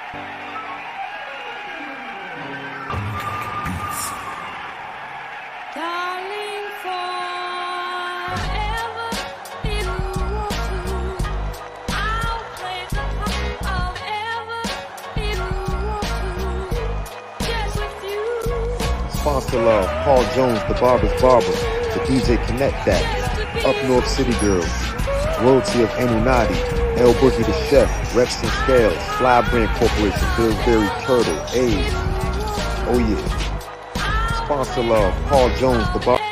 Darling, forever, if you want to, I'll play the part of ever, if you want to, just with you. Sponsor Love, Paul Jones, the Barber's Barber, the DJ Connect That, Up North City Girls, Royalty of Anunnaki, El Boogie the Chef, Rex and Scales, Fly Brand Corporation, Billberry Turtle, A's. Oh yeah. Sponsor Love, Paul Jones, the Barber.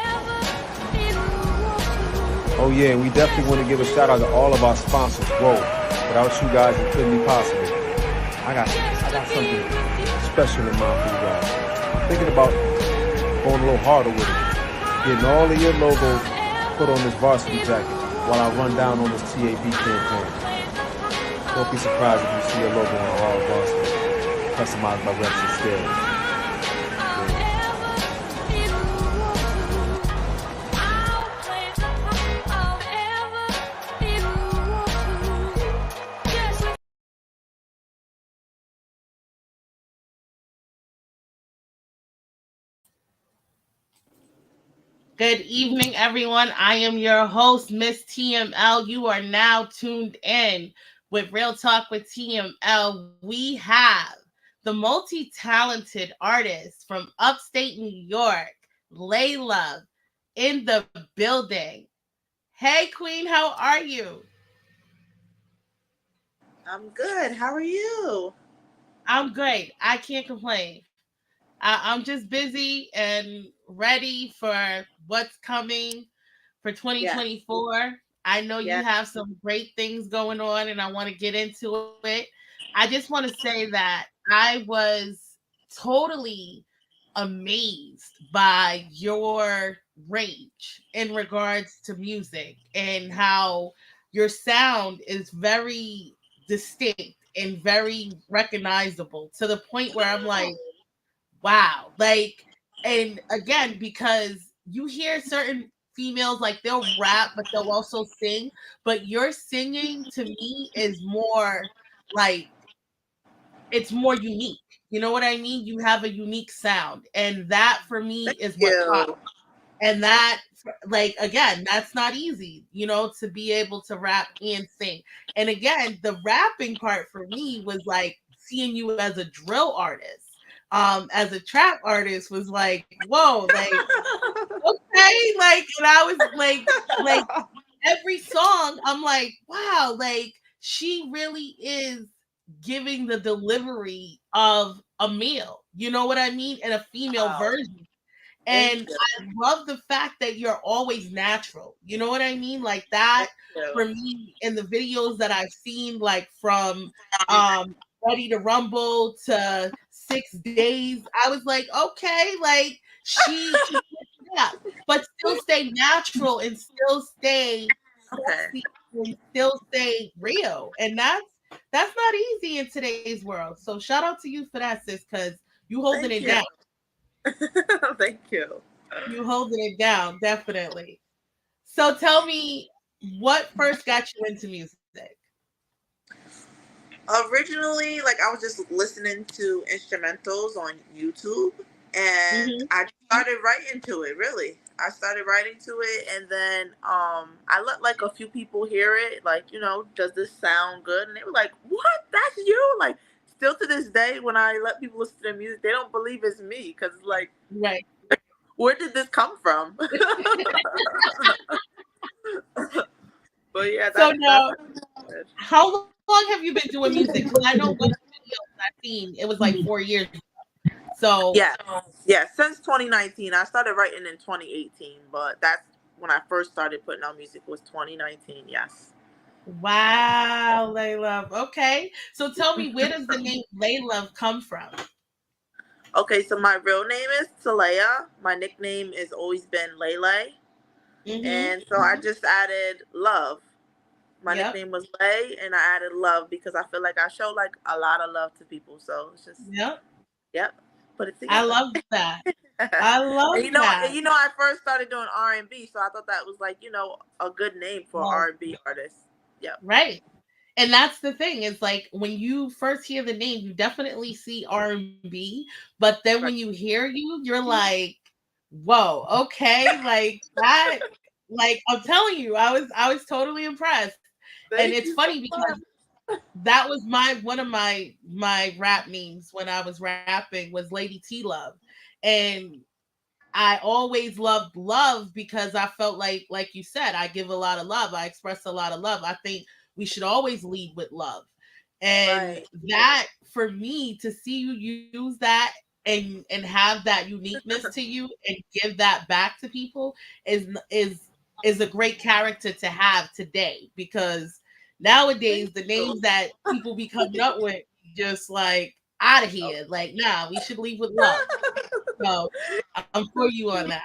Oh yeah, and we definitely want to give a shout out to all of our sponsors. Whoa, without you guys, it couldn't be possible. I got something special in mind for you guys. I'm thinking about going a little harder with it. Getting all of your logos put on this varsity jacket while I run down on this TAB campaign. Don't be surprised if you see a logo on a hard varsity, customized by Rex and Scales. Good evening, everyone. I am your host, Miss TML. You are now tuned in with Real Talk with TML. We have the multi-talented artist from Upstate New York, LayLove, in the building. Hey, Queen, how are you? I'm good. How are you? I'm great. I can't complain. I'm just busy and ready for what's coming for 2024. Yeah. I know you have some great things going on, and I want to get into it. I just want to say that I was totally amazed by your range in regards to music and how your sound is very distinct and very recognizable to the point where I'm like, wow. Like, and again, because you hear certain females, like they'll rap, but they'll also sing. But your singing to me is more like, it's more unique. You know what I mean? You have a unique sound. And that for me is what caught. And that, like, again, that's not easy, you know, to be able to rap and sing. And again, the rapping part for me was like seeing you as a drill artist. As a trap artist was like, whoa, like, okay, like, and I was like every song, I'm like, wow, like she really is giving the delivery of a male, you know what I mean, in a female version. And I love the fact that you're always natural. You know what I mean? Like that for me in the videos that I've seen, like from Ready to Rumble to 6 Days, I was like, okay, like she yeah, but still stay natural and still stay sexy and still stay real. And that's not easy in today's world. So shout out to you for that, sis, because you holding it down. Thank you. You holding it down, definitely. So tell me, what first got you into music? Originally, like I was just listening to instrumentals on YouTube, and I started writing to it. Really, I started writing to it, and then I let like a few people hear it. Like, you know, does this sound good? And they were like, "What? That's you!" Like, still to this day, when I let people listen to their music, they don't believe it's me because, like, right. Where did this come from? But yeah, so now, how long have you been doing music? Because I know one video I've seen, it was like 4 years ago. So yeah, since 2019. I started writing in 2018, but that's when I first started putting out music was 2019. Yes. Wow, LayLove. Okay, so tell me, where does the name LayLove come from? Okay, so my real name is Talea. My nickname has always been Lay. And so I just added love. My nickname was Lay, and I added love because I feel like I show like a lot of love to people. So it's just put it together. I love that. I love that. You know, I first started doing R&B, so I thought that was like, you know, a good name for R&B artists. Yeah. Right. And that's the thing, is like when you first hear the name, you definitely see R&B, but then when Right. you hear you, you're like, whoa, okay, like that, like I'm telling you, I was totally impressed. And Thank it's you so funny because much. that was my one of my rap names when I was rapping was Lady T Love. And I always loved love because I felt like you said, I give a lot of love. I express a lot of love. I think we should always lead with love. And Right. that, for me to see you use that and have that uniqueness to you and give that back to people is a great character to have today, because Thank nowadays the you. names that people be coming up with, just like out of Oh, here. Like, nah, we should leave with love. So I'm for you on that.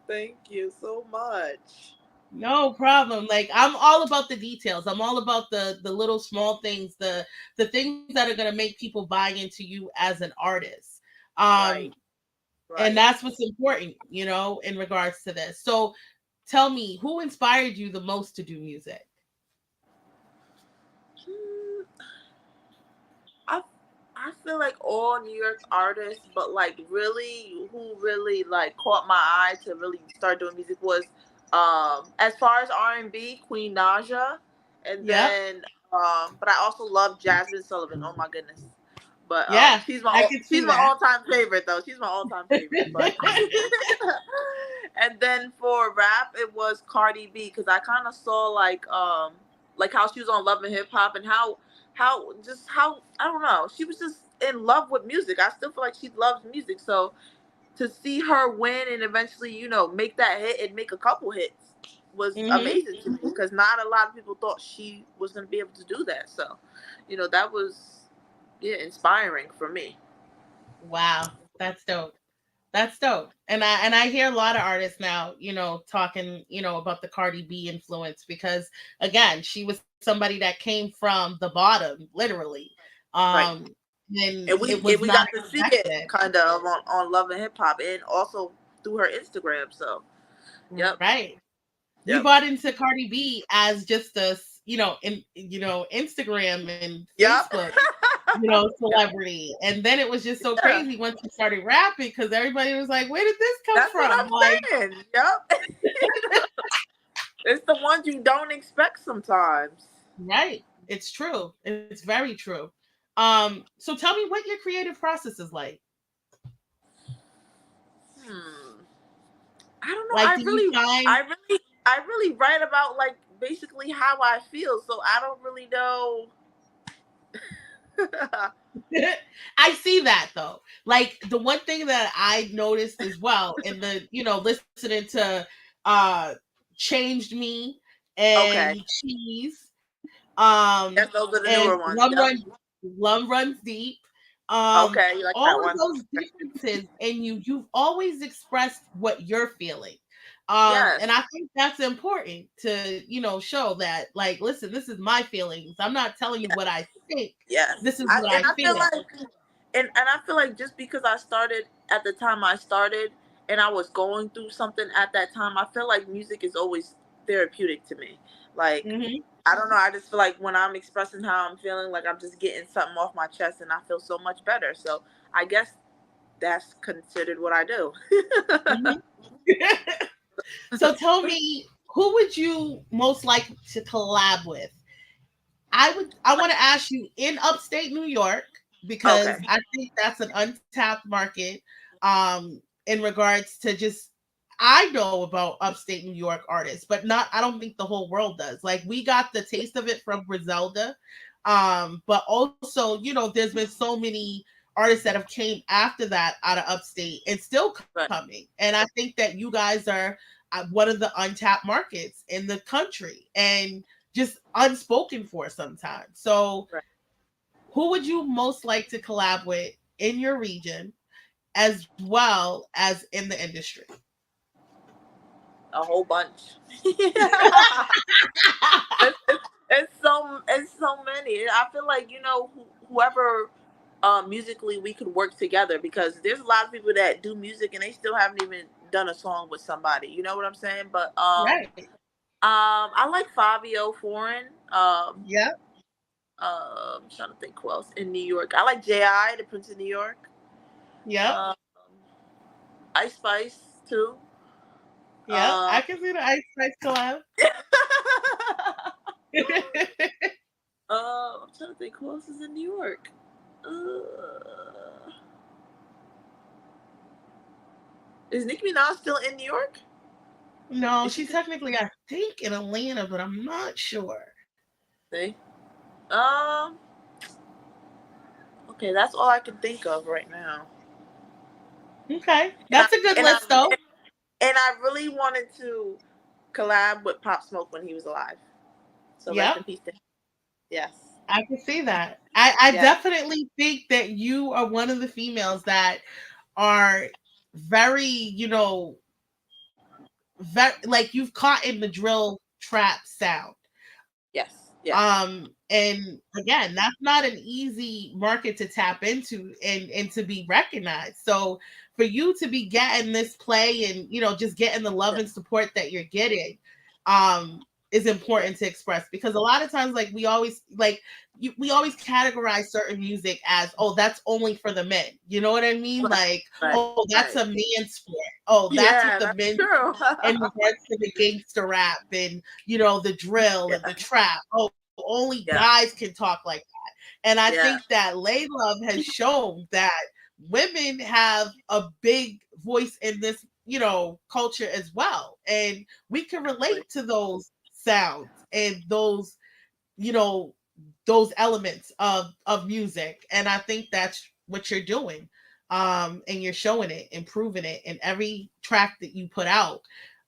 thank you so much. No problem. Like, I'm all about the details. I'm all about the little small things, the things that are gonna make people buy into you as an artist. Um, Right. and Right. that's what's important, in regards to this. So tell me, who inspired you the most to do music? Hmm, I I feel like all New York artists, but like really, who really like caught my eye to really start doing music was, as far as R&B, Queen Naja, and Yep. then but I also love Jasmine Sullivan. Oh my goodness. But Yeah, I can she's see my that. all time favorite though. She's my all time favorite. But and then for rap, it was Cardi B because I kind of saw like how she was on Love and Hip Hop and how I don't know, she was just in love with music. I still feel like she loves music. So to see her win and eventually make that hit and make a couple hits was Hmm. amazing to me because not a lot of people thought she was going to be able to do that. So that was, yeah, inspiring for me. Wow, that's dope. That's dope. And I hear a lot of artists now, talking, about the Cardi B influence, because again, she was somebody that came from the bottom, literally. Right. Um and And it we was and we not got to see it expected. kind of on Love and Hip Hop and also through her Instagram. So, yep, Right. We yep, bought into Cardi B as just Instagram and yep, Facebook, yep. celebrity. And then it was just so Yeah, crazy once you started rapping, because everybody was like, where did this come that's what from? I'm Like, saying. Yep, it's the ones you don't expect sometimes. right. It's true. It's very true. So tell me what your creative process is like. Hmm. I don't know. Like, do you find I really write about like basically how I feel. So I don't really know. I see that though. Like, the one thing that I noticed as well in the, listening to uh Changed Me Okay. and Cheese, um Yes, those are the and newer ones. Yep. Love Runs Deep, Okay, you like all that of one? those differences, and you've always expressed what you're feeling. And Yes. I think that's important to, show that, like, listen, this is my feelings. I'm not telling you Yes. what I think. Yes. This is I what and I I feel feel. like and I feel like just because I started at the time I started and I was going through something at that time, I feel like music is always therapeutic to me. Like Hmm. I don't know, I just feel like when I'm expressing how I'm feeling, like I'm just getting something off my chest and I feel so much better. So I guess that's considered what I do. Hmm. So tell me, who would you most like to collab with? I want to ask you in upstate New York, because Okay. I think that's an untapped market, in regards to just, I know about upstate New York artists, but not, I don't think the whole world does. Like, we got the taste of it from Griselda. But also, there's been so many artists that have came after that out of upstate and still Right. coming. And I think that you guys are one of the untapped markets in the country, and just unspoken for sometimes. So Right. who would you most like to collab with in your region, as well as in the industry? A whole bunch. It's so many. I feel like whoever musically we could work together because there's a lot of people that do music and they still haven't even done a song with somebody. You know what I'm saying? But Right. I like Fabio Foreign. Um, Yep. I'm trying to think who else in New York. I like J.I., the Prince of New York. Yep. Um, Ice Spice too. Yep. Um, I can see the Ice Spice collab. I'm trying to think who else is in New York. Is Nicki Minaj still in New York? No, Is she she's still? technically, I think, in Atlanta, but I'm not sure. See? Um. Okay, that's all I can think of right now. Okay. And I That's a good and I list, though. and I really wanted to collab with Pop Smoke when he was alive. So rest Yep. in peace to him. Yes. I can see that. I Yes. definitely think that you are one of the females that are very, like you've caught in the drill trap sound. Yes. Yes. And again, that's not an easy market to tap into and to be recognized. So for you to be getting this play and just getting the love Yes. and support that you're getting, is Yes. important to express, because a lot of times, like, we always categorize certain music as, oh, that's only for the men, you know what I mean? Right. Like, Right. oh, that's Right. a man sport, oh, that's what Yeah, the that's men true. in regards to the gangster rap and the drill and the Yeah. trap. Oh, only Yeah. guys can talk like that. And I Yeah. think that LayLove has shown that women have a big voice in this, culture as well. And we can relate to those sounds and you know, those elements of music. And I think that's what you're doing. And you're showing it, improving it in every track that you put out.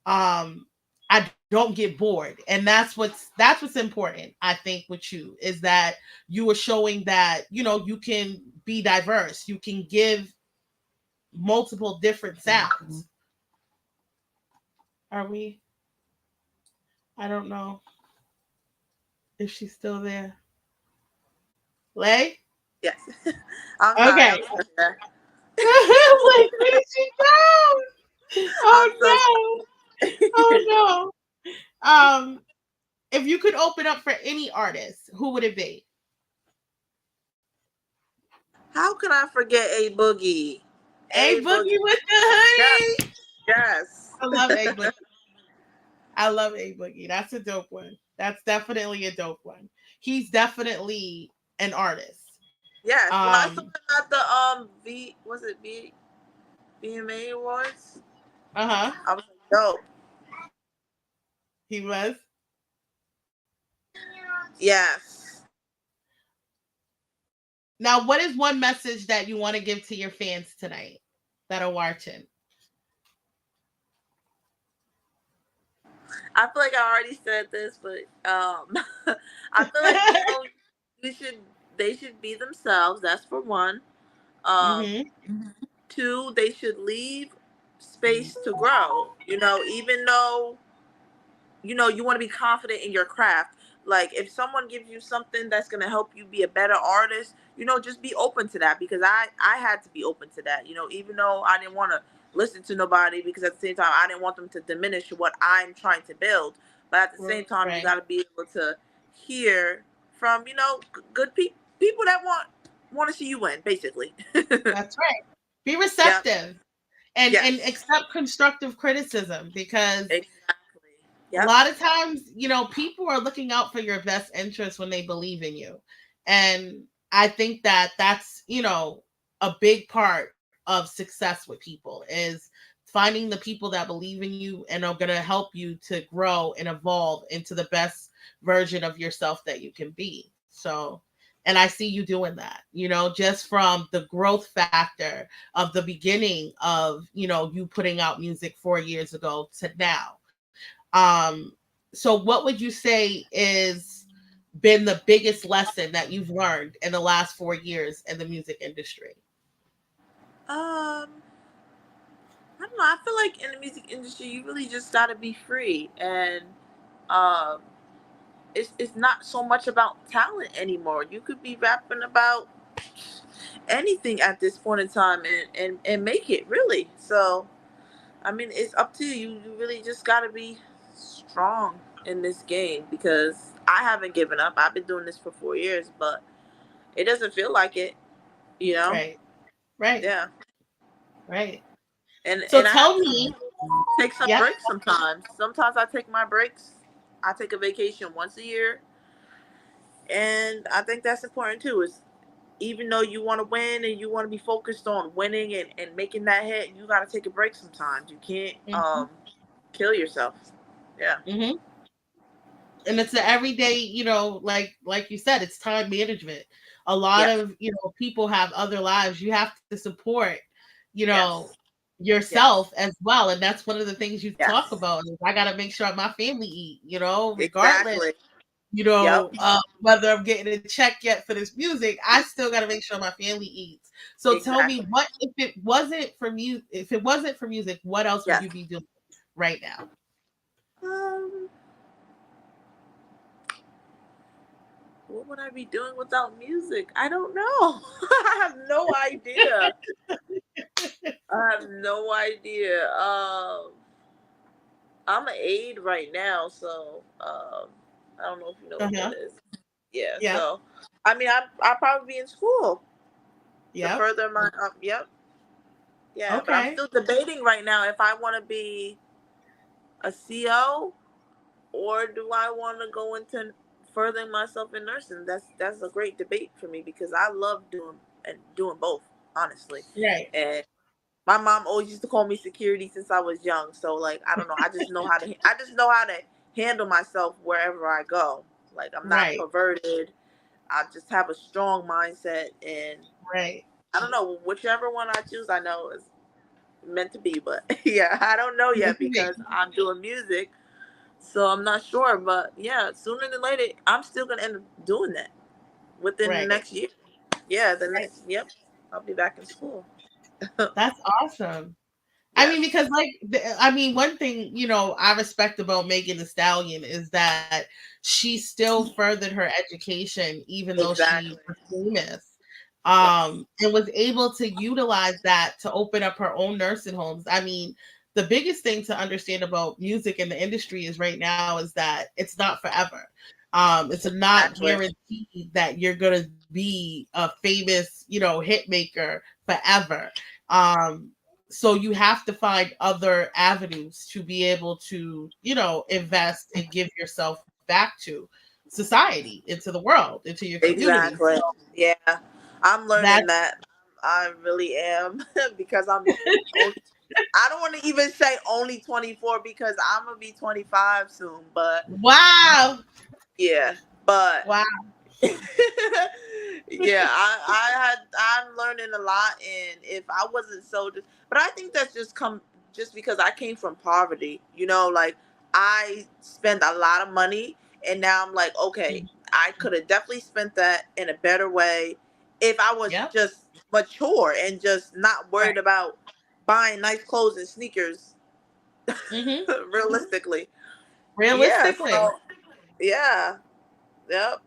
I don't get bored. And that's what's important, I think, with you, is that you are showing that, you can be diverse. You can give multiple different sounds. Are we? I don't know if she's still there. Lay? Yes. I'm sorry. Okay. I'm still here. Like, where did she go? I'm so Oh no. Oh no. If you could open up for any artist, who would it be? How can I forget A Boogie? A A Boogie Boogie. with the Yes. hoodie. Yes. I love A Boogie. I love A Boogie. That's a dope one. That's definitely a dope one. He's definitely an artist. Yes. When I saw Um, him at the V was it V VMA Awards, uh-huh. I was like, dope. He was. Yes. Now, what is one message that you want to give to your fans tonight that are watching? I feel like I already said this, but I feel like we should they should be themselves. That's for one. Um, Mm-hmm. Two, they should leave space to grow. Even though you want to be confident in your craft. Like if someone gives you something that's going to help you be a better artist, just be open to that, because I had to be open to that. Even though I didn't want to listen to nobody, because at the same time I didn't want them to diminish what I'm trying to build. But at the same time, you Right. got to be able to hear from good people that want to see you win, basically. That's right. Be Yep. receptive and Yes. accept constructive criticism, because Exactly. a Yep. lot of times, people are looking out for your best interest when they believe in you. And I think that that's, a big part of success with people, is finding the people that believe in you and are going to help you to grow and evolve into the best version of yourself that you can be. So, and I see you doing that, just from the growth factor of the beginning of, you putting out music 4 years ago to now. um, so what would you say is been the biggest lesson that you've learned in the last 4 years in the music industry? Um. I don't know. I feel like in the music industry, you really just gotta be free, and um, it's not so much about talent anymore. You could be rapping about anything at this point in time, and make it really. So, I mean, it's up to you. You really just gotta be strong in this game, because I haven't given up. I've been doing this for 4 years, but it doesn't feel like it, you know? Right. Right. Yeah. Right. So And I have tell to me, take some yeah. breaks sometimes. Sometimes I take my breaks. I take a vacation once a year, and I think that's important too. Is even though you want to win and you want to be focused on winning and making that hit, you got to take a break sometimes. You can't Mm-hmm. kill yourself. Yeah. Mm-hmm. And it's the everyday, like you said, it's time management. A lot Yes. of people have other lives. You have to support, you know, Yes. yourself Yes. as well. And that's one of the things you talk Yes. about. Is I gotta make sure my family eat, regardless, Exactly. Yep. whether I'm getting a check yet for this music, I still gotta make sure my family eats. So tell me, Exactly. what if it wasn't for music, what else would Yes. you be doing right now? Um, what would I be doing without music? I don't know. I have no idea. I have no idea. I'm an aide right now, so I don't know if you know what that Uh-huh. is. Yeah, Yep. so I mean, I'll probably be in school to Yep. further my. Yep, yeah, but I'm Okay. still debating right now if I want to be a CO or do I want to go into furthering myself in nursing. That's a great debate for me because I love doing both, honestly. Right. And my mom always used to call me security since I was young. So like I don't know, I just know how to handle myself wherever I go. Like I'm not Right. perverted. I just have a strong mindset, and Right. I don't know, whichever one I choose, I know is meant to be. But yeah, I don't know yet because I'm doing music, so I'm not sure. But yeah, sooner than later, I'm still gonna end up doing that within the Right. next year. Yeah, the Right. next. Yep, I'll be back in school. That's awesome. I mean, Yes, because one thing I respect about Megan Thee Stallion is that she still furthered her education, even though she exactly. was famous, Yes, and was able to utilize that to open up her own nursing homes. I mean, the biggest thing to understand about music in the industry is right now is that it's not forever. It's not exactly. guaranteed that you're gonna be a famous, hit maker forever. So you have to find other avenues to be able to invest and give yourself back to society, into the world, into your community. So Exactly. Yeah, I'm that learning that. I really am because I'm only. I don't want to even say only 24 because I'm gonna be 25 soon. But wow. yeah, but Wow. yeah, I'm learning a lot, and if I wasn't so, but I think that's just because I came from poverty. Like I spent a lot of money, and now I'm like, okay, I could have definitely spent that in a better way if I was Yep. just mature and just not Right. worried about buying nice clothes and sneakers. Hmm. Realistically, yeah. Realistically, So yeah, yep,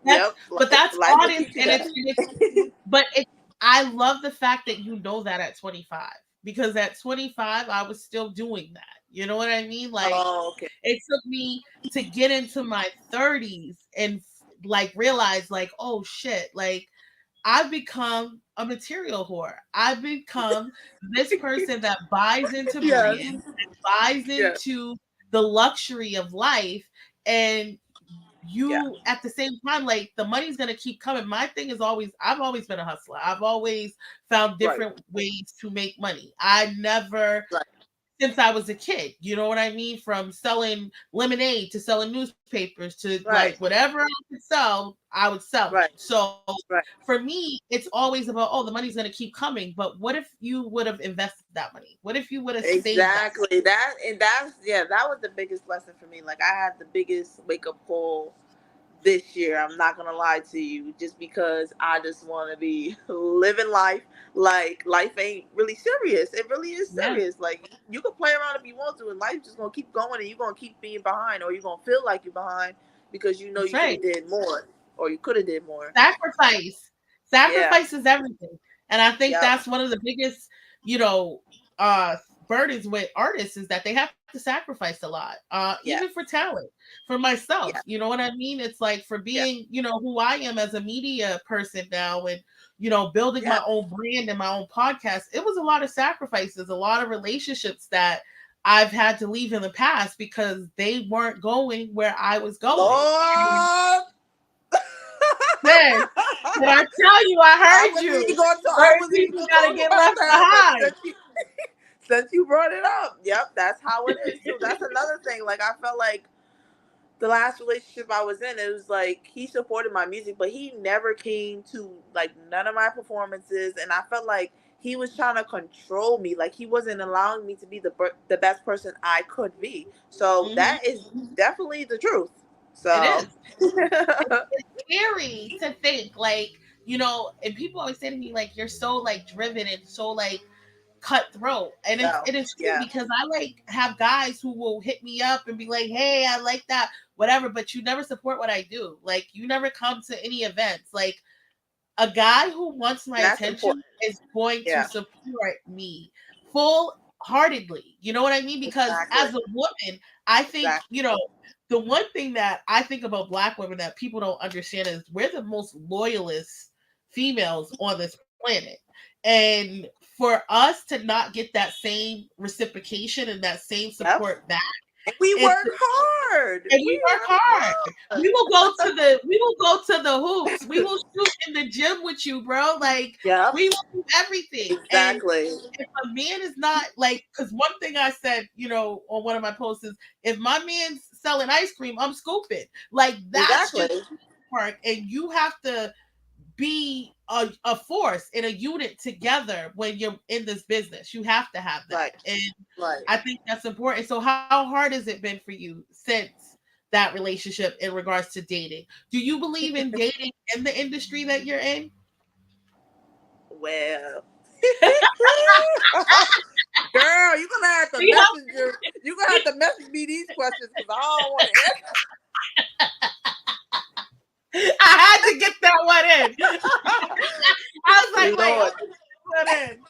that's yep. but that's Life will honest, teach you and that. I love the fact that you know that at 25, because at 25 I was still doing that. You know what I mean? Like, Oh, okay. it took me to get into my 30s and like realize, like, oh shit, like I've become a material whore. I've become this person that buys into Yes. brands, buys Yes. into the luxury of life, and Yeah. you at the same time, like, the money's gonna keep coming. My thing is always, I've always been a hustler. I've always found Right. different ways to make money. I never, Right. since I was a kid, you know what I mean? From selling lemonade to selling newspapers to like Right. whatever I could sell, I would sell it. Right. So Right. for me, it's always about, oh, the money's gonna keep coming. But what if you would have invested that money? What if you would have saved that? Exactly. That's yeah, that was the biggest lesson for me. Like I had the biggest wake up call this year. I'm not gonna lie to you, just because I just want to be living life like life ain't really serious. It really is Yeah, serious. Like you can play around if you want to, and life just gonna keep going, and you're gonna keep being behind, or you're gonna feel like you're behind because you know that's you should right. have did more, or you could have did more. Sacrifice. Yeah. Sacrifice is everything. And I think Yep. that's one of the biggest, you know, uh burdens with artists, is that they have to to sacrifice a lot, Yeah. even for talent, for myself. Yeah. You know what I mean? It's like for Yeah. being, who I am as a media person now, and building Yeah. my own brand and my own podcast. It was a lot of sacrifices, a lot of relationships that I've had to leave in the past because they weren't going where I was going. Lord. Man, did I tell you? I heard you. I Certain wasn't even people gonna got to talk get about left that, but behind. since you brought it up, yep, that's how it is too. That's another thing. Like I felt like the last relationship I was in, it was like he supported my music, but he never came to like none of my performances, and I felt like he was trying to control me. Like he wasn't allowing me to be the best person I could be. So Hmm. that is definitely the truth. It is. So It's scary to think, like, and people always say to me, like, you're so like driven and so like cutthroat, and no, it is true yeah, because I like have guys who will hit me up and be like, hey, I like that, whatever, but you never support what I do. Like, you never come to any events. Like, a guy who wants my that's attention important. is going to Yeah, support me full heartedly. You know what I mean? Because exactly, as a woman, I think, exactly. the one thing that I think about Black women that people don't understand is we're the most loyalist females on this planet. And for us to not get that same reciprocation and that same Yep. support back, And we it's work hard. and we We work work hard. hard. We will go to the hoops. We will shoot in the gym with you, bro. Like, Yep. we will do everything. And Exactly. if a man is not like, because one thing I said, on one of my posts is, if my man's selling ice cream, I'm scooping. Like, that's Exactly. just part. And you have to be a force in a unit together when you're in this business. You have to have that. Right. And Right. I think that's important. So how hard has it been for you since that relationship in regards to dating? Do you believe in dating in the industry that you're in? Well. Girl, you're gonna have to See how message me these questions because I don't want to answer. I had to get that one in. I was like, wait, Lord. I'm gonna put in.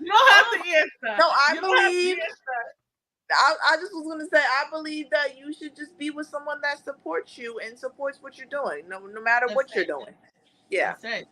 You don't have to answer. No, I You don't have to believe. answer. I just was gonna say I believe that you should just be with someone that supports you and supports what you're doing, no matter That's what right. you're doing. Yeah. That's right.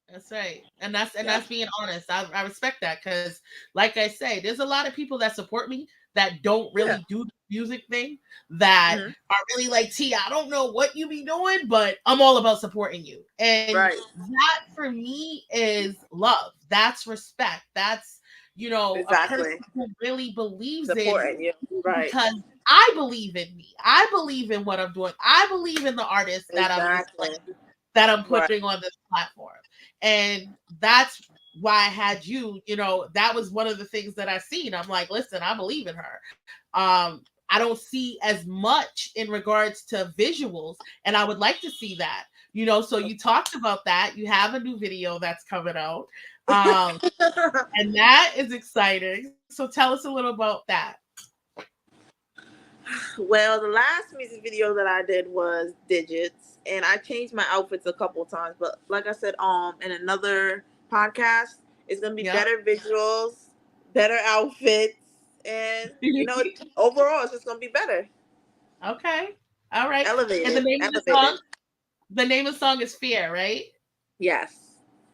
That's right. And Yeah. that's being honest. I respect that because, like I say, there's a lot of people that support me that don't Yeah. really do the music thing, that Mhm. are really like, T, I don't know what you be doing, but I'm all about supporting you. And Right. that for me is love. That's respect. That's, a person Exactly. who really believes in Supporting you. me Right. because I believe in me. I believe in what I'm doing. I believe in the artist that I'm Exactly. displaying, that I'm Right. putting on this platform. And that's why I had you, that was one of the things that I seen. I'm like, listen, I believe in her. I don't see as much in regards to visuals, and I would like to see that. So you talked about that. You have a new video that's coming out. And that is exciting. So tell us a little about that. Well, the last music video that I did was Digits, and I changed my outfits a couple times. But like I said, in another podcast, it's gonna be Yeah. better visuals, better outfits, and overall, it's just gonna be better. Okay. All right. And Elevated. the name of the song is Fear, right? Yes.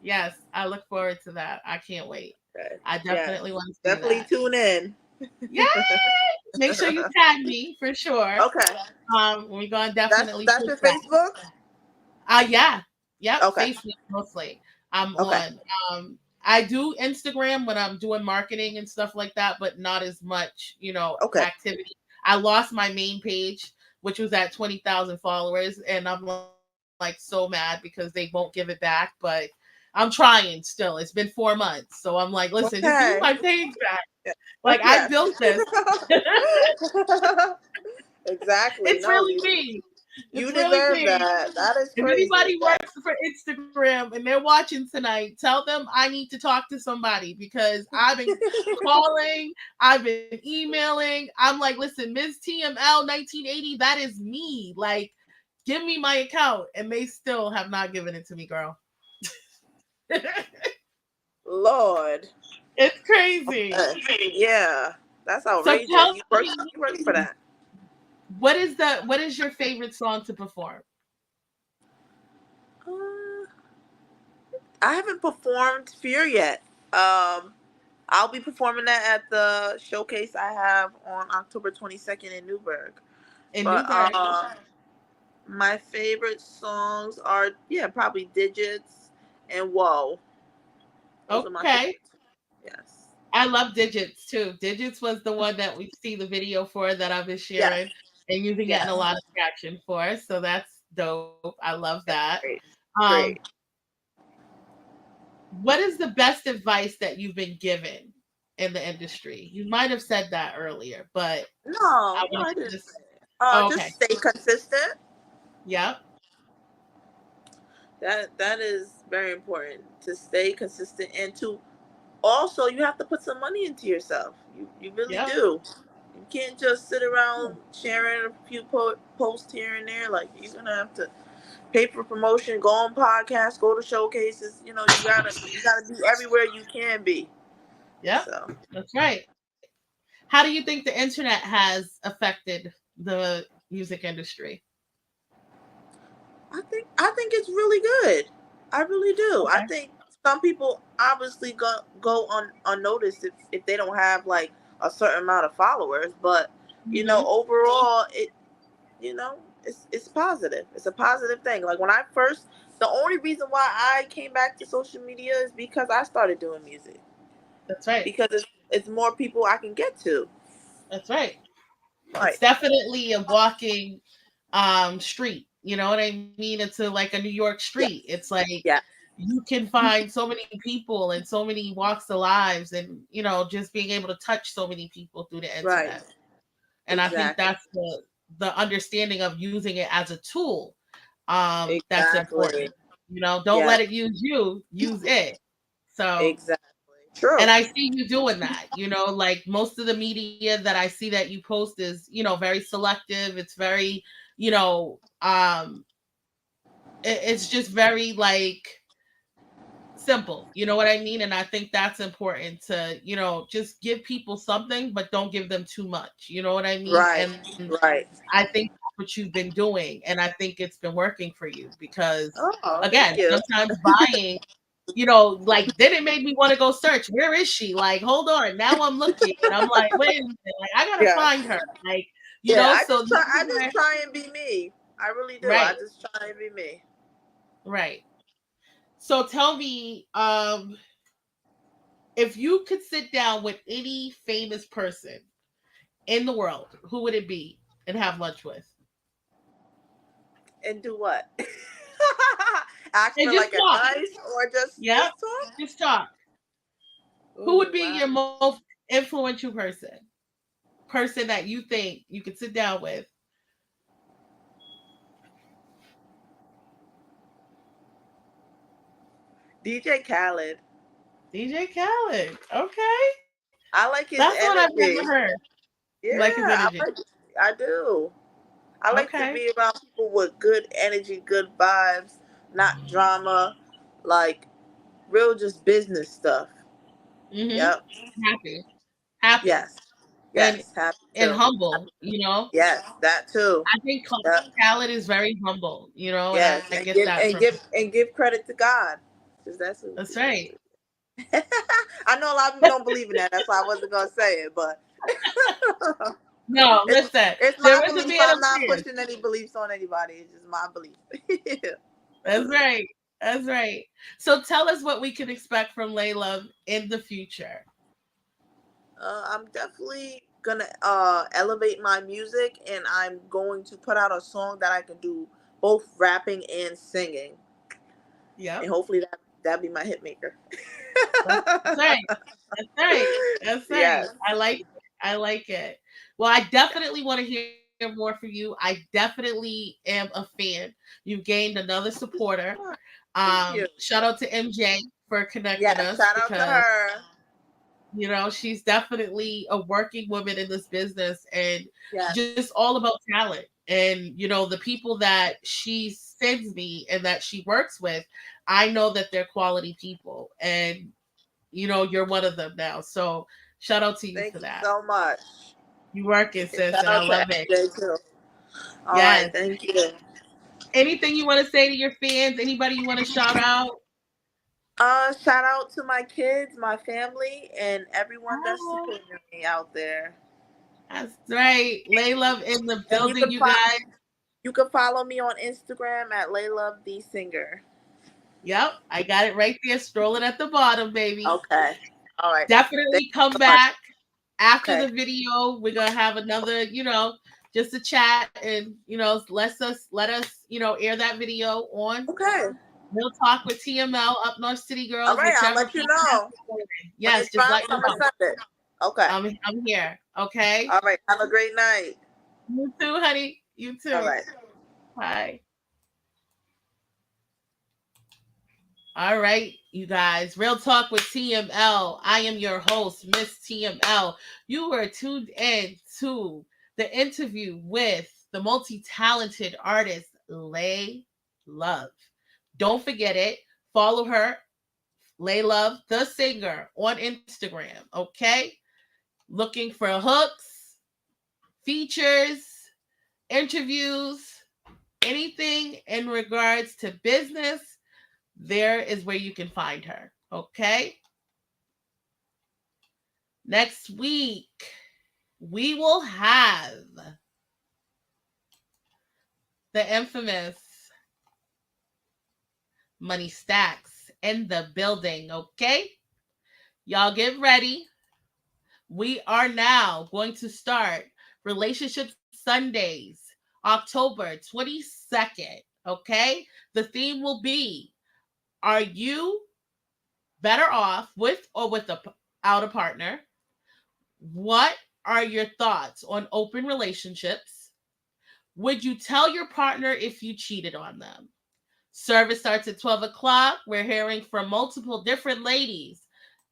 Yes. I look forward to that. I can't wait. I definitely want to see Definitely that. tune in. Yay! Make sure you tag me for sure. Okay. We're gonna definitely That's your Facebook? Yeah. Yep. Okay. Facebook mostly. I'm Okay. on. I do Instagram when I'm doing marketing and stuff like that, but not as much, Okay. activity. I lost my main page, which was at 20,000 followers, and I'm like so mad because they won't give it back, but I'm trying still. It's been 4 months. So I'm like, listen, just give me my page back. Like, I built this. Exactly. It's really me. You It's really deserve me. that. That is If crazy. anybody works for Instagram and they're watching tonight, tell them I need to talk to somebody because I've been calling, I've been emailing. I'm like, listen, Ms. TML 1980, that is me. Like, give me my account. And they still have not given it to me, girl. Lord. It's crazy. Yeah. That's So outrageous. tell You work. me, You work for that. what is your favorite song to perform? Uh, I haven't performed Fear yet. Um, I'll be performing that at the showcase I have on October 22nd in Newburgh. In But Newburgh. my favorite songs are probably Digits and Whoa. Those are my Okay. favorites. Yes. I love Digits too. Digits was the one that we see the video for that I've been Yes. sharing and using getting Yes. a lot of traction for. So that's dope. I love that. Great. Um, Great. what is the best advice that you've been given in the industry? You might have said that earlier, but I No, want I to didn't just say it. okay. Just stay consistent. Yep. That is very important to stay consistent and to also you have to put some money into yourself. You really Yep. do. You can't just sit around sharing a few posts here and there. Like you're gonna have to pay for promotion, go on podcasts, go to showcases. You gotta be everywhere you can be. Yep. So That's right. How do you think the internet has affected the music industry? I think it's really good. I really do. I Okay. think some people obviously go unnoticed if they don't have like a certain amount of followers, but Hmm. overall it's positive. It's a positive thing. Like when I first, the only reason why I came back to social media is because I started doing music That's right. because it's more people I can get to. That's right. It's Right. definitely a walking street. You know what I mean? It's like a New York street. Yes. It's like Yeah. you can find so many people and so many walks of lives and just being able to touch so many people through the Right. internet. And I think Exactly. that's the understanding of using it as a tool that's Exactly. important. Don't Yeah. let it use you, use it. So Exactly. True. and I see you doing that, like most of the media that I see that you post is, very selective. It's very, you know, um, it's just very like simple. You know what I mean? And I think that's important to, just give people something, but don't give them too much. You know what I mean? Right. And Right. I think that's what you've been doing. And I think it's been working for you because, Oh, again, thank you. sometimes buying like then it made me want to go search. Where is she? Like, hold on. Now I'm looking and I'm like, wait a minute. Like, I gotta Yeah. find her. Like, Yeah. I so just this try. is I just where, try and be me. I really do. I right, just try and be me. right. So tell me, if you could sit down with any famous person in the world, who would it be and have lunch with? And do what? Ask And for just like talk. advice or Yep. just talk? Just talk. Who would Oh be wow. your most influential person? Person that you think you could sit down with? DJ Khaled. DJ Khaled. Okay. I like his That's one I've never energy. heard. You Yeah, like his energy. I do. I like to Okay. be around people with good energy, good vibes, not drama, like real just business stuff. Mm-hmm. Yep. Happy. Happy. Yes. And Yes. Happy and too. humble, you know? Yes, that too. I think Yep. Khaled is very humble, and I Yes, get and that give from and give and give credit to God, because that's who. that's right. I know a lot of people don't believe in that. That's why I wasn't gonna say it, but No, it's listen, it's there my is a belief. man I'm not upstairs. pushing any beliefs on anybody. It's just my belief. That's right. That's right. So tell us what we can expect from LayLove in the future. I'm definitely gonna elevate my music, and I'm going to put out a song that I can do both rapping and singing, and Yep. hopefully that be my hit maker. That's right. That's right. That's right. Yes. I like it. Well, I definitely want to hear more from you. I definitely am a fan. You've gained another supporter. Thank you. Shout out to MJ for connecting Yes. us Shout out to because her. she's definitely a working woman in this business and Yes. just all about talent. And the people that she sends me and that she works with, I know that they're quality people and you're one of them now. So Shout out to you Thank for you that. so much. You working, And sis, shout and I out to love it. MJ too. All Yes. right, thank you. Anything you want to say to your fans? Anybody you want to shout out? Shout out to my kids, my family, and everyone that's supporting me out there. That's right. LayLove in the And building, you guys. you can follow me on Instagram at LayLove the Singer. Yep, I got it right there, strolling at the bottom, baby. Okay. All right. Definitely come back after Okay. the video. We're gonna have another, just a chat, and let us, air that video on. Okay. We'll talk with TML, Up North City Girls. All right, I'll let you know. Yes, just let me I'm know. gonna send it. Okay. I'm here. Okay. All right. Have a great night. You too, honey. You too. All right. Bye. All right, you guys. Real Talk with TML. I am your host, Miss TML. You were tuned in to the interview with the multi-talented artist, LayLove. Don't forget it. Follow her, LayLove, the singer, on Instagram. Okay? Looking for hooks, features, interviews, anything in regards to business, there is where you can find her. Okay? Next week, we will have the infamous Money Stacks in the building. Okay? Y'all get ready. We are now going to start Relationship Sundays, October 22nd. Okay? The theme will be, are you better off with or without a partner? What are your thoughts on open relationships? Would you tell your partner if you cheated on them? Service starts at 12 o'clock. We're hearing from multiple different ladies,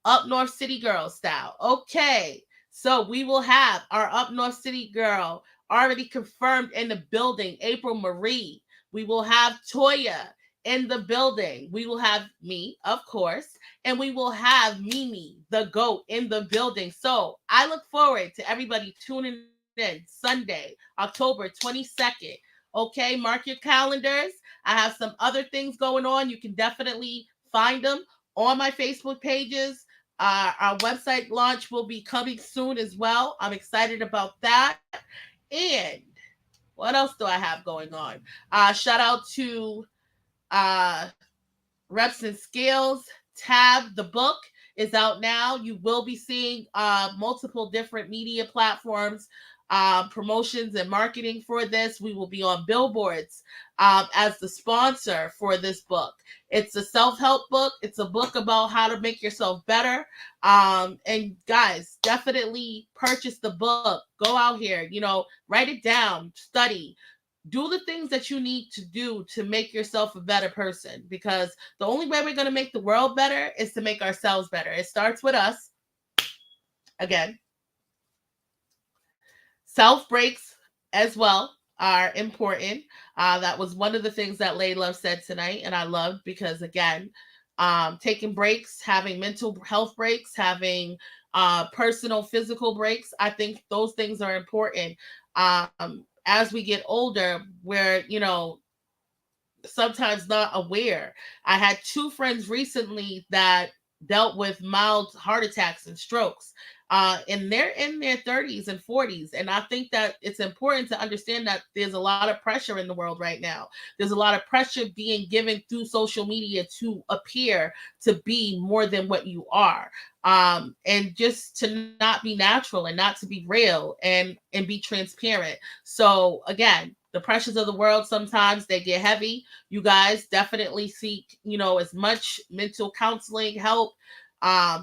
Up North City Girl style. Okay, so we will have our Up North City Girl already confirmed in the building, April Marie. We will have Toya in the building. We will have me, of course, and we will have Mimi, the GOAT, in the building. So I look forward to everybody tuning in Sunday, October 22nd. Okay, mark your calendars. I have some other things going on. You can definitely find them on my Facebook pages. Our website launch will be coming soon as well. I'm excited about that. And what else do I have going on? Shout out to Reps and Scales. Tab, the book is out now. You will be seeing multiple different media platforms, promotions and marketing for this. We will be on billboards as the sponsor for this book. It's a self-help book. It's a book about how to make yourself better. And guys, definitely purchase the book. Go out here, write it down, study. Do the things that you need to do to make yourself a better person, because the only way we're going to make the world better is to make ourselves better. It starts with us. Again, self breaks as well are important. That was one of the things that LayLove said tonight, and I loved, because again, taking breaks, having mental health breaks, having personal physical breaks, I think those things are important. As we get older, we're, sometimes not aware. I had 2 friends recently that dealt with mild heart attacks and strokes. And they're in their 30s and 40s. And I think that it's important to understand that there's a lot of pressure in the world right now. There's a lot of pressure being given through social media to appear to be more than what you are. And just to not be natural and not to be real and be transparent. So again, the pressures of the world, sometimes they get heavy. You guys definitely seek, as much mental counseling, help,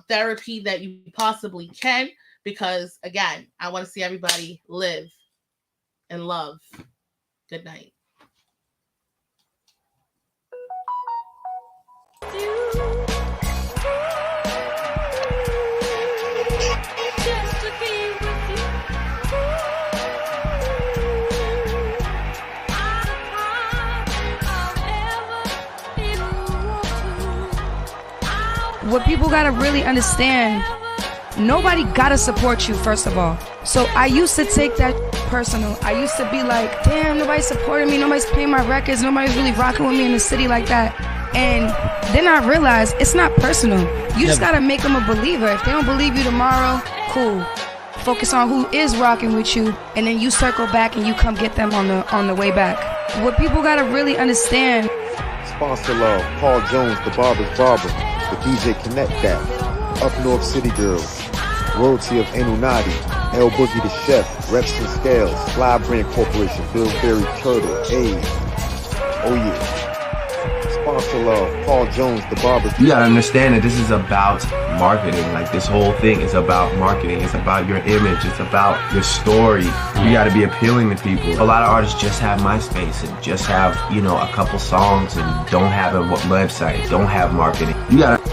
therapy that you possibly can, because again, I want to see everybody live and love. Good night. What people gotta really understand nobody gotta support you, first of all. So I used to take that personal. I used to be like, damn, nobody's supporting me, nobody's paying my records, nobody's really rocking with me in the city like that. And then I realized it's not personal. You just gotta make them a believer. If they don't believe you tomorrow, cool. Focus on who is rocking with you, and then you circle back and you come get them on the way back. What people gotta really understand. Sponsor love, Paul Jones, the barber's barber, the DJ Connect That, Up North City Girls, royalty of Enunati, L Boogie the Chef, Reps and Scales, Fly Brand Corporation, Bill Berry Turtle, A's. Oh yeah. Sponsor love, Paul Jones, the barber. You gotta understand that this is about marketing. Like, this whole thing is about marketing. It's about your image. It's about your story. You gotta be appealing to people. A lot of artists just have MySpace and just have, you know, a couple songs and don't have a website, don't have marketing. You gotta.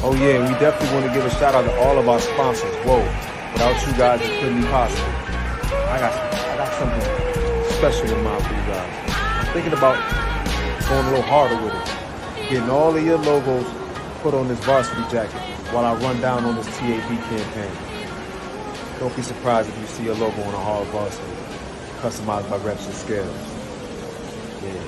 Oh yeah, we definitely want to give a shout out to all of our sponsors. Whoa, without you guys, it couldn't be possible. I got something special in mind for you guys. I'm thinking about going a little harder with it. Getting all of your logos put on this varsity jacket while I run down on this TAP campaign. Don't be surprised if you see a logo on a hard varsity, customized by Reps and Scales. Yeah.